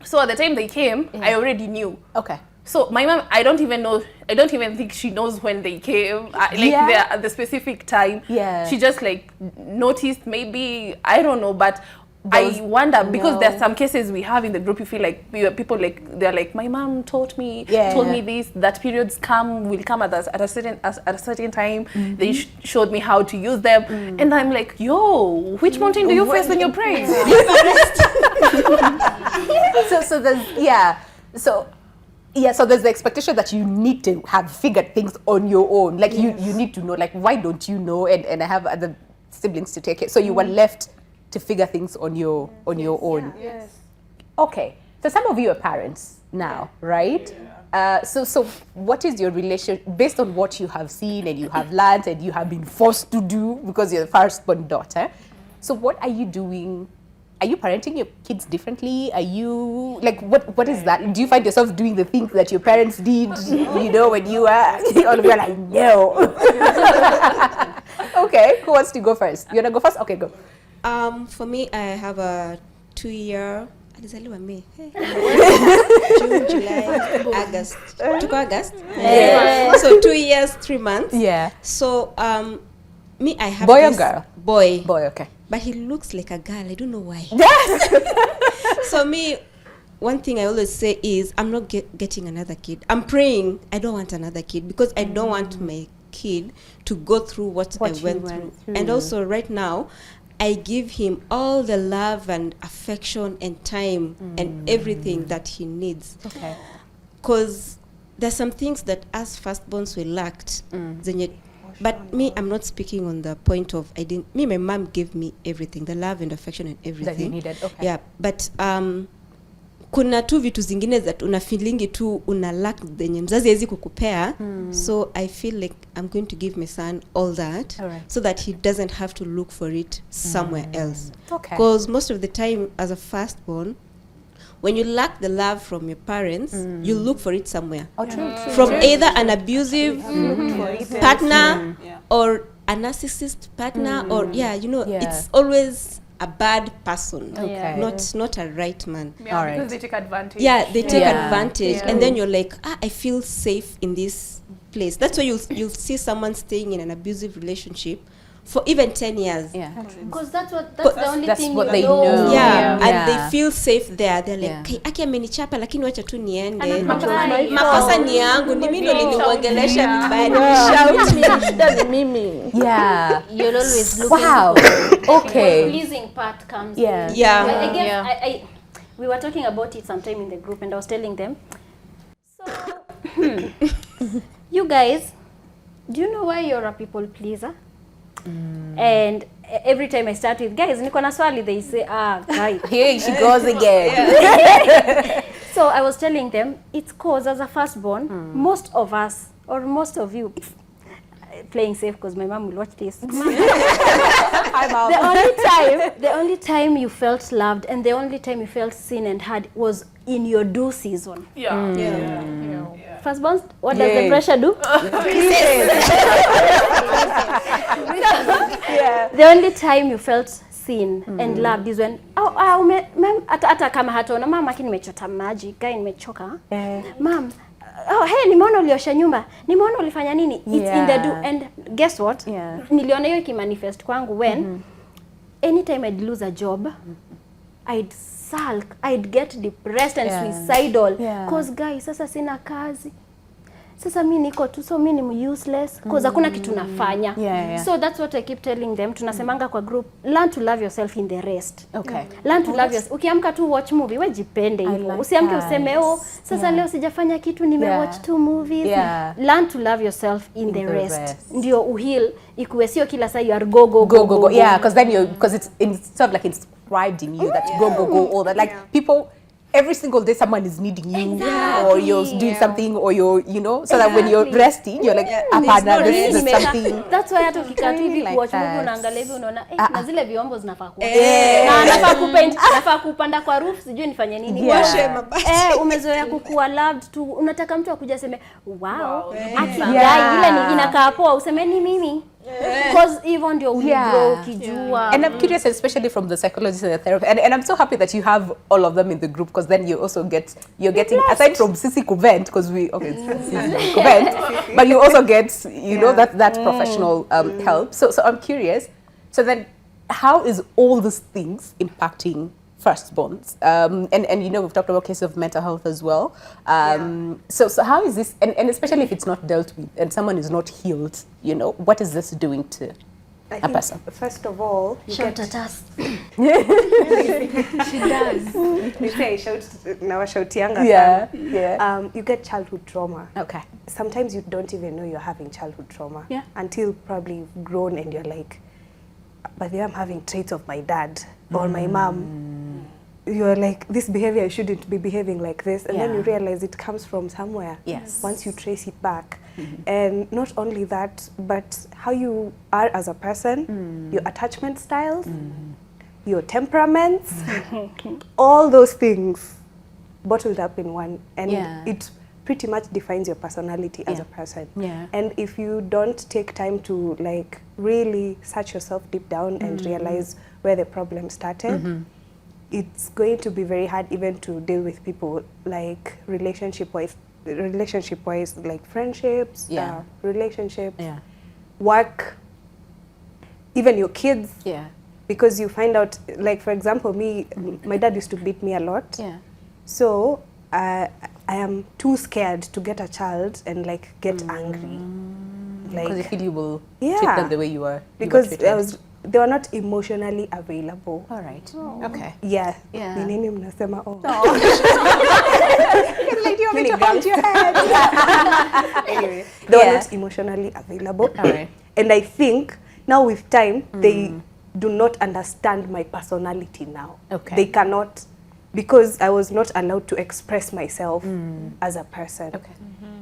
D: So at the time they came, I already knew.
J: Okay.
D: So my mom, I don't even think she knows when they came, the specific time.
J: Yeah.
D: She just like noticed, maybe, I don't know, but I wonder, because there's some cases we have in the group, you feel like people like, they're like, my mom told me this, that periods will come at a certain time. They showed me how to use them. And I'm like, yo, which mountain do you face when you're praying?
J: So there's the expectation that you need to have figured things on your own. Like you need to know, like, why don't you know? And I have other siblings to take it. So you were left to figure things on your own.
C: Yes.
J: Okay. So some of you are parents now, right? So what is your relation based on what you have seen and you have learned and you have been forced to do because you're the firstborn daughter? So what are you doing? Are you parenting your kids differently? Are you like what is that? Do you find yourself doing the things that your parents did? You know, when you were all of you are like no. Okay, who wants to go first? You wanna go first? Okay, go.
I: For me, I have a 2-year. Alizaliwa May. June, July, August. Tuko August?
J: Yeah.
I: So 2 years, 3 months.
J: Yeah.
I: So me, I have
J: Boy or
I: this
J: girl?
I: Boy.
J: Boy, okay.
I: But he looks like a girl. I don't know why. So me, one thing I always say is I'm not getting another kid. I'm praying I don't want another kid because I don't want my kid to go through what I went through. And also right now, I give him all the love and affection and time and everything that he needs.
J: Okay.
I: Because there's some things that as firstborns we lacked. But me, I'm not speaking on the point of my mom gave me everything, the love and affection and everything.
J: That you needed, okay.
I: Yeah, but kuna tu vitu zingine that una feelingi tu una lack zenye mzazi hawezi kukupea. So I feel like I'm going to give my son all that, so that he doesn't have to look for it somewhere else.
J: Okay.
I: Because most of the time as a firstborn, when you lack the love from your parents, you look for it somewhere.
J: Oh, true.
I: From either an abusive partner or a narcissist partner, or it's always a bad person, not a right man.
D: Yeah, because they take advantage.
I: Yeah, they take advantage, and then you're like, I feel safe in this place. That's why you'll see someone staying in an abusive relationship for even 10 years.
J: Yeah.
A: Because that's the only thing
J: what
A: you
J: they
A: know.
J: know.
I: Yeah,
J: Yeah.
I: and they feel safe there. They're like, "Kai, aki amenichapa lakini wacha tu niende. Makosa ni yangu, ni mimi ndo nilimuongelesha vibaya, shout me, shida ni mimi."
J: Yeah.
A: You're always looking
J: Wow.
A: for
J: Okay.
A: the pleasing part comes
J: Yeah.
A: in.
I: Yeah.
A: But I guess we were talking about it sometime in the group, and I was telling them, so You guys, do you know why you're a people pleaser? And every time I start with guys, niko na swali, they say, guys.
J: Here she goes again.
A: So I was telling them, it's cause as a firstborn, most of us, or most of you, playing safe because my mom will watch this.
J: Hi, Mom.
A: The only time you felt loved and the only time you felt seen and heard was in your do season. Firstborn, what does the pressure do? The only time you felt seen and loved is when hata kama hataona mama lakini nimechota maji, guy nimechoka. Mom, hey, nimeona uliosha nyumba, nimeona ulifanya nini? It's in the do. And guess what? Niliona hiyo ikimanifest kwangu when anytime I'd lose a job, I'd sulk, I'd get depressed and suicidal cause guys, sasa sina kazi. Sasa mimi niko tu, so mimi ni useless cause hakuna kitu nafanya. So that's what I keep telling them. Tunasemanga kwa group, learn to love yourself in the rest. Learn to love yourself. Ukiamka tu watch movie, wewe jipende hivyo. Usiamke useme sasa leo sijafanya kitu, nimewatch 2 movies. Learn to love yourself in the rest. Ndio uheal, ikuwe sio kila saa you are go.
J: Yeah, because then because it's sort of like inscribed in you that go all that, like people. Every single day someone is needing you, or you're doing something, or you're, so that when you're resting, you're like, this is something.
A: That's why hata ukikaa tu hivi watch movie unaangalia hivi unaona na zile vyombo zinafaa kuwa. Na nafaa kupaint, nafaa kupanda kwa roof, sijui nifanye nini. Umezoea kukua loved tu. Unataka mtu akuja aseme, wow, ile ni inakaa poa, useme ni mimi. Because even ndio uligrow ukijua.
J: And I'm curious, especially from the psychologist and the therapist, and I'm so happy that you have all of them in the group, because then you also you're getting, aside from Sisi Kuvent, because it's Sisi Kuvent, but you also get, that professional help. So I'm curious, so then how is all these things impacting firstborns? And we've talked about cases of mental health as well. So how is this, and especially if it's not dealt with and someone is not healed, what is this doing to a person?
E: First of all, you
A: Shout
E: get
A: at us.
E: She does. We say shout younger. You get childhood trauma.
J: Okay.
E: Sometimes you don't even know you're having childhood trauma until probably you've grown and you're like, but then I'm having traits of my dad or my mom. You're like, this behavior, I shouldn't be behaving like this. And then you realize it comes from somewhere.
J: Yes.
E: Once you trace it back. And not only that, but how you are as a person, your attachment styles, your temperaments, all those things bottled up in one. And it pretty much defines your personality as a person. And if you don't take time to like really search yourself deep down and realize where the problem started, it's going to be very hard even to deal with people, like relationship-wise, like friendships, relationships, work, even your kids. Because you find out, like for example, my dad used to beat me a lot. So I am too scared to get a child and like get angry.
J: Because you feel you will treat them the way you are.
E: Because they were not emotionally available.
J: All right. Okay.
E: Ni nini mnasema
J: Like, you want me to hold your head?
E: Anyway, they were not emotionally available.
J: All right.
E: And I think now with time, they do not understand my personality now.
J: Okay.
E: They cannot, because I was not allowed to express myself as a person.
J: Okay.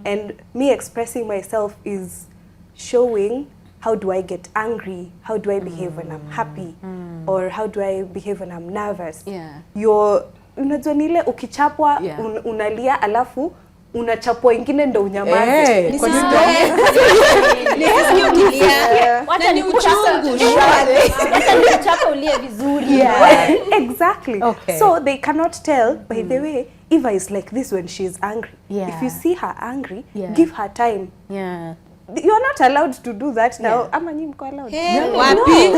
E: And me expressing myself is showing how do I get angry, how do I behave when I'm happy, or how do I behave when I'm nervous. Unajua nile ukichapwa unalia alafu unachapwa ingine ndo unyamaze.
A: Wacha ni uchungu. Wacha ni uchapa ulie vizuri.
E: Exactly.
J: Okay.
E: So they cannot tell, by the way, Eva is like this when she's angry. If you see her angry, give her time. You're not allowed to do that now. Ama nyi mko allowed.
I: Wapi?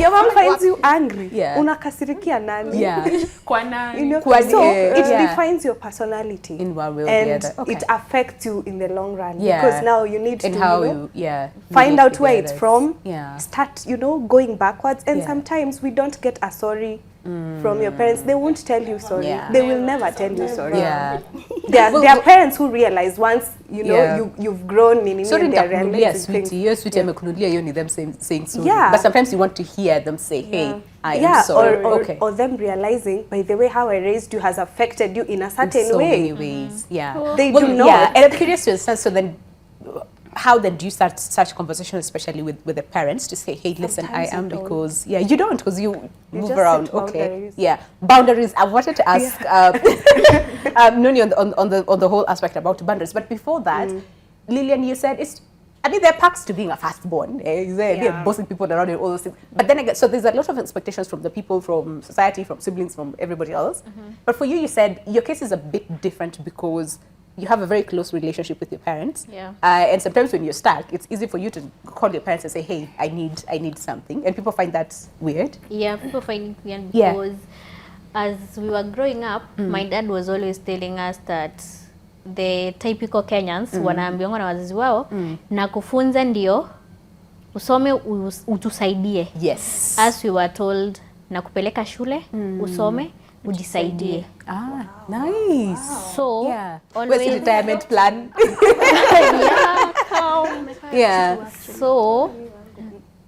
E: Your mom finds you angry. Unakasirikia nani?
D: Kwa nani?
E: You know? So it defines your personality.
J: In one way or the
E: and
J: other. Okay.
E: it affects you in the long run. Because now you need
J: and
E: to
J: how
E: find out where it's from.
J: Yeah.
E: Start, going backwards. And sometimes we don't get a sorry from your parents, they won't tell you sorry.
C: Yeah.
E: They will never tell you sorry.
C: Yeah.
E: There are parents who realize once you've grown in
J: Sorry,
E: and they're
J: nitakunulia
E: realizing things.
J: sweetie. Hiyo sweetie amekunulia, hiyo ni them saying sorry.
E: Yeah.
J: But sometimes you want to hear them say, hey, I am sorry.
E: Or them realizing, by the way, how I raised you has affected you in a certain
J: in so
E: way.
J: many ways. Yeah.
E: They do not.
J: Yeah, and I'm curious to understand, so then how then do you start such conversations, especially with the parents, to say, hey, listen,
E: Sometimes
J: I am
E: you don't.
J: because, you don't, because you move
E: just
J: around.
E: set
J: Okay.
E: boundaries.
J: Yeah. Boundaries. I wanted to ask Nuni on the whole aspect about boundaries. But before that, Lillian, you said there are perks to being a firstborn. They're bossing people around and all those things. But then again, so there's a lot of expectations from the people, from society, from siblings, from everybody else. But for you said your case is a bit different because you have a very close relationship with your parents.
A: Yeah.
J: And sometimes when you're stuck, it's easy for you to call your parents and say, hey, I need something. And people find that weird.
A: Yeah, people find it weird
J: Yeah.
A: because as we were growing up, my dad was always telling us that the typical Kenyans wanaambiwa na wazazi wao na kufunza ndio usome utusaidie.
J: Yes.
A: As we were told na kupeleka shule usome ujisaidie.
J: Ah, nice.
A: So
J: Yeah.
A: always
J: Where's the retirement plan?
A: yeah, come.
J: Yeah.
A: So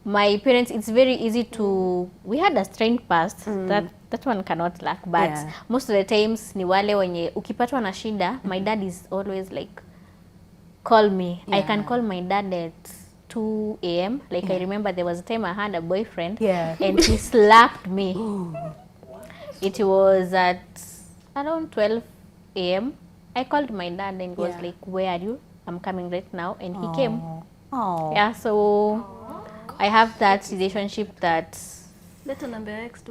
A: my parents, it's very easy to, we had a strained past that one cannot lack, but most of the times ni wale wenye ukipatwa na shida, my dad is always like, call me. I can call my dad at 2 a.m. Like I remember there was a time I had a boyfriend and he slapped me. It was at around 12 a.m. I called my dad and he was like, where are you? I'm coming right now. And he came.
J: Oh.
A: Yeah, so I have that relationship that
K: Leta namba ya ex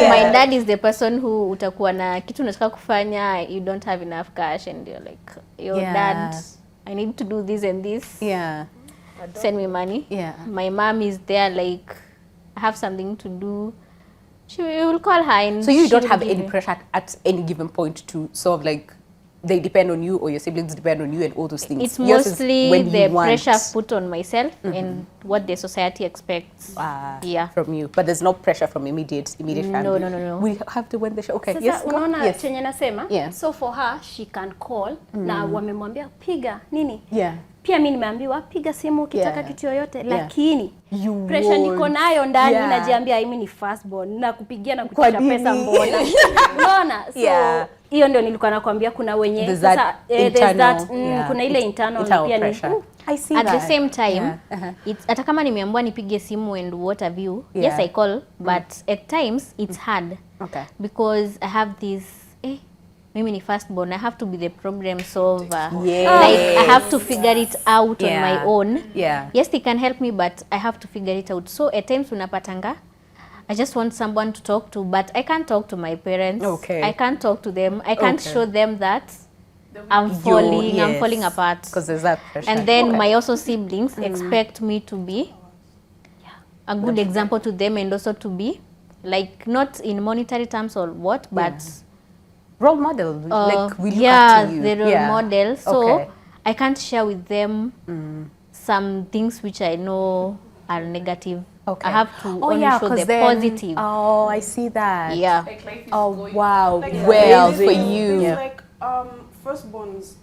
A: my dad is the person who utakuwa na kitu unataka kufanya, you don't have enough cash and you're like, yo dad, I need to do this and this.
J: Yeah.
A: Send me money.
J: Yeah.
A: My mom is there like, I have something to do. She will call her and
J: So you don't
A: she'll
J: have
A: give
J: any
A: me.
J: pressure at any given point to sort of like, they depend on you or your siblings depend on you and all those things.
A: It's
J: Yours is
A: mostly
J: when
A: the
J: you want
A: pressure put on myself and what the society expects.
J: from you. But there's no pressure from immediate family.
A: No.
J: We have to win the show. Okay.
K: Sasa
J: Yes. Go.
K: unaona
J: Yes.
K: chenye nasema
J: Yeah.
K: so for her she can call na wamemwambia piga nini
J: Yeah.
K: pia mimi nimeambiwa piga simu ukitaka kitu yoyote lakini
J: You
K: pressure niko
J: won't.
K: nayo ndani
J: Yeah.
K: najiambia mimi ni firstborn na kupigia na
J: Kwa
K: kutisha pesa
J: nini?
K: mbona unaona so
J: Yeah.
K: hiyo ndio nilikuwa nakwambia kuna wenye
J: There's
K: sasa
J: that
K: there's
J: internal,
K: that
J: yeah.
K: kuna ile internal pia
J: pressure.
K: ni
J: I see
A: At
J: that.
A: the same time,
J: Yeah.
A: it's hata kama nimeambiwa nipige simu and what have you,
J: Yeah.
A: yes I call, but at times it's hard
J: Okay.
A: because I have this, mimi ni firstborn, I have to be the problem solver.
J: Yes.
A: Like I have to figure it out on my own.
J: Yeah.
A: Yes, they can help me, but I have to figure it out. So at times unapatanga, I just want someone to talk to, but I can't talk to my parents.
J: Okay.
A: I can't talk to them. I can't
J: Okay.
A: show them that I'm falling apart.
J: Because there's that pressure.
A: And then my also siblings expect me to be a good example to them and also to be like not in monetary terms or what, but
J: role model. Like we look
A: yeah,
J: up to you.
A: the role model. So
J: Okay.
A: I can't share with them some things which I know are negative.
J: Okay.
A: I have to only show
J: 'cause
A: the
J: then-
A: positive.
J: Oh, I see that.
A: Yeah.
J: Oh, wow. Well, for you.
H: It's like firstborns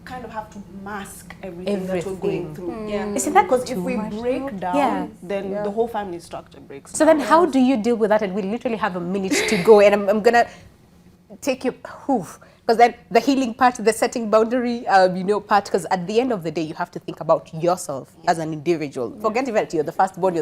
H: kind of have to mask everything that we're going through.
J: Isn't that
H: Because if we break down, then the whole family structure breaks
J: So then how do you deal with that? And we literally have a minute to go. And I'm going to take you, because then the healing part, the setting boundary, part, because at the end of the day, you have to think about yourself as an individual. Forget if you're the firstborn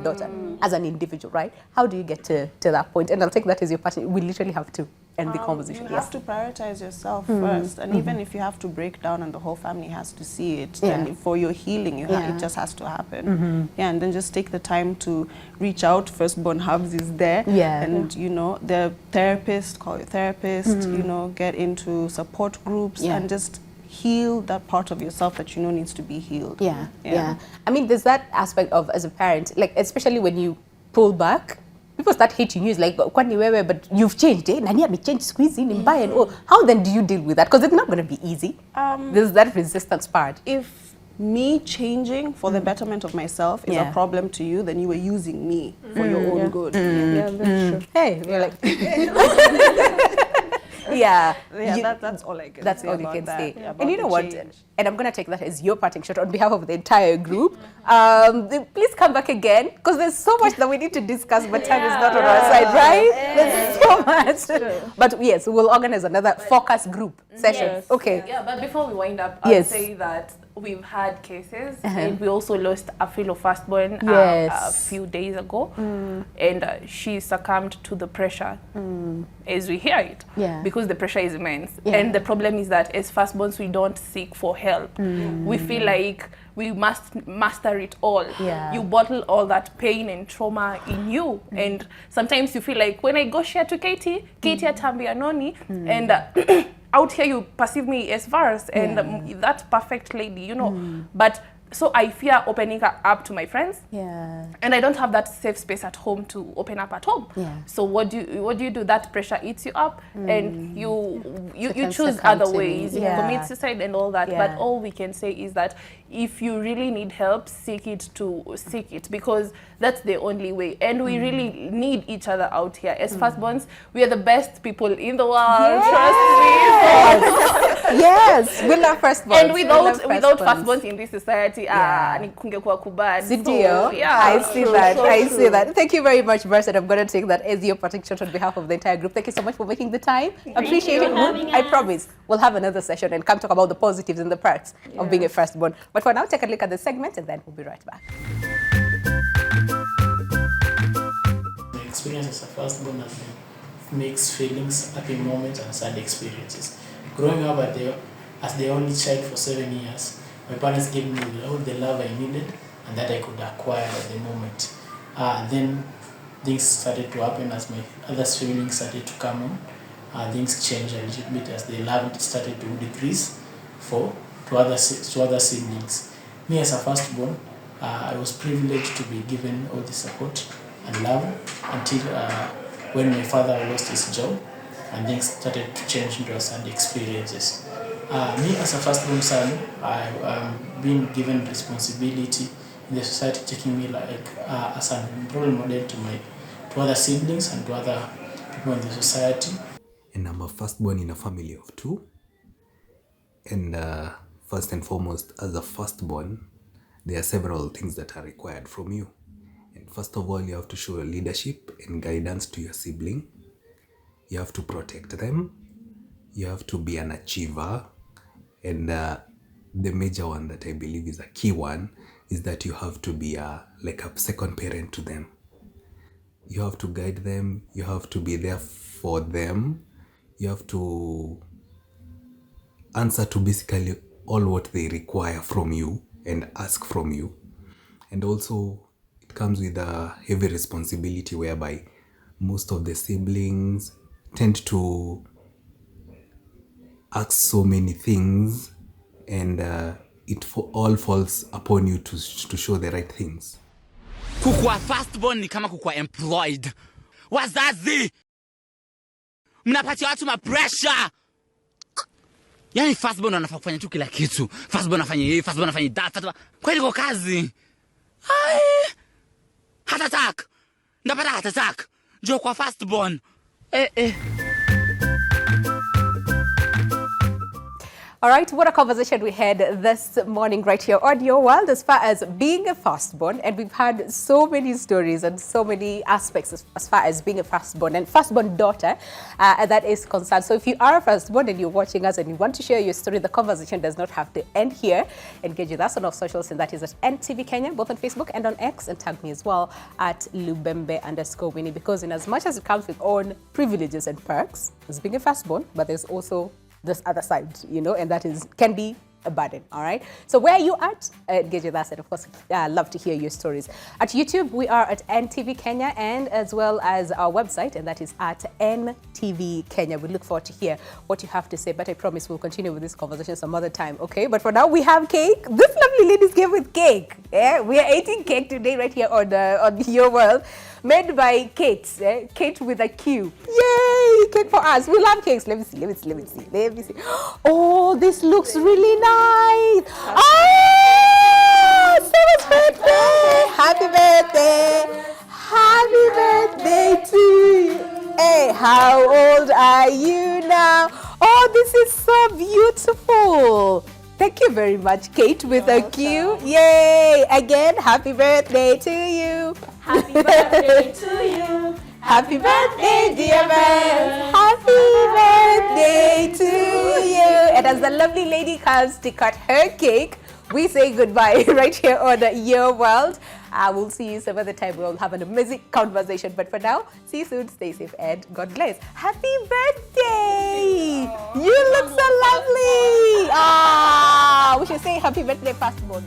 J: daughter, as an individual, right? How do you get to that point? And I'll take that as your passion. We literally have to end the conversation.
H: You have to prioritize yourself first. And even if you have to break down and the whole family has to see it, then for your healing, it just has to happen. Yeah, and then just take the time to reach out. Firstborn Hubs is there.
J: Yeah.
H: And, the therapist, call your therapist, get into support groups and just heal that part of yourself that needs to be healed.
J: Yeah. I mean, there's that aspect of, as a parent, like, especially when you pull back, people start hating you. It's like, kwani wewe, but you've changed, eh? Nani amechange siku hizi ni mbaya and all. How then do you deal with that? Because it's not going to be easy. There's that resistance part.
H: If me changing for the betterment of myself is a problem to you, then you were using me for your own good.
J: Yeah, that's true.
C: Hey, we're like,
H: That's all I can
C: that's
H: say.
C: all you
H: about
C: can
H: that,
C: say.
H: about
C: And you know
H: the
C: what?
H: change.
C: And I'm going to take that as your parting shot on behalf of the entire group. Please come back again, because there's so much that we need to discuss, but time is not on our side, right? There's so much. But yes, we'll organize another focus group session. Okay.
D: Yeah, but before we wind up, I'll
C: Yes.
D: say that we've had cases, and we also lost a fellow firstborn a
C: Yes.
D: few days ago, and she succumbed to the pressure as we hear it, because the pressure is immense. And the problem is that as firstborns, we don't seek for help. We feel like we must master it all. You bottle all that pain and trauma in you, and sometimes you feel like, when I go share to Katie atambia noni, and out here you perceive me as Vars and that perfect lady, you know. But so I fear opening up to my friends. And I don't have that safe space at home to open up at home. So what do you do? That pressure eats you up, and you choose other ways. You commit suicide and all that. But all we can say is that if you really need help, seek it, because that's the only way. And we really need each other out here. As firstborns, we are the best people in the world. Trust me.
C: Yes, we love firstborns.
D: And without firstborns in this society, ni kungekuwa kubad.
C: Video. I see that. Thank you very much, Verse, and I'm going to take that as your parting shot on behalf of the entire group. Thank you so much for making the time. Appreciate it. I promise we'll have another session and come talk about the positives and the perks of being a firstborn. But for now, take a look at the segment, and then we'll be right back.
L: My experience as a firstborn has been mixed feelings, happy moments, and sad experiences. Growing up as the only child for 7 years, my parents gave me all the love I needed and that I could acquire at the moment. Then things started to happen as my other siblings started to come on. Things changed a little bit as the love started to decrease to other siblings. Me as a firstborn, I was privileged to be given all the support and love until when my father lost his job and things started to change into sad experiences. Me as a firstborn son, I've been given responsibility in the society, taking me like as a role model to other siblings and to other people in the society.
M: And I'm a firstborn in a family of 2. And first and foremost, as a firstborn, there are several things that are required from you. And first of all, you have to show leadership and guidance to your sibling. You have to protect them. You have to be an achiever. And the major one that I believe is a key one is that you have to be like a second parent to them. You have to guide them. You have to be there for them. You have to answer to basically all what they require from you and ask from you. And also it comes with a heavy responsibility whereby most of the siblings tend to ask so many things, and it all falls upon you to show the right things.
N: Kukua firstborn ni kama kukua employed. Wazazi! Mnapatia watu pressure. Yani firstborn anafaa kufanya tu kila kitu. Firstborn afanye hii, firstborn afanye that. Kwani kwa kazi? Heart attack. Ndapata heart attack. Jo kwa firstborn.
C: All right, what a conversation we had this morning right here on Your World as far as being a firstborn. And we've had so many stories and so many aspects as far as being a firstborn and firstborn daughter that is concerned. So if you are a firstborn and you're watching us and you want to share your story, the conversation does not have to end here. Engage with us on our socials, and that is at NTV Kenya, both on Facebook and on X, and tag me as well at Lubembe_Winnie, because in as much as it comes with own privileges and perks as being a firstborn, but there's also this other side, you know, and that can be a burden. All right, so where are you at? Engage with us, and of course love to hear your stories. At YouTube we are at NTV Kenya, and as well as our website, and that is at NTV Kenya. We look forward to hear what you have to say, but I promise we'll continue with this conversation some other time. Okay, but for now we have cake. This lovely ladies came with cake. We are eating cake today right here on Your World, made by Kate. Kate with a Q. Yay! Cake for us. We love cakes. Let me see. Oh, this looks really nice. birthday! Happy birthday! Happy birthday to you! Hey, how old are you now? Oh, this is so beautiful. Thank you very much, Kate, with a Q. Yay! Again, happy birthday to you.
A: Happy birthday to you.
C: Happy birthday, dear man. Happy birthday to you. And as the lovely lady comes to cut her cake, we say goodbye right here on Your World. We'll see you some other time. We'll have an amazing conversation. But for now, see you soon. Stay safe and God bless. Happy birthday! You look so lovely. We should say happy birthday, firstborn.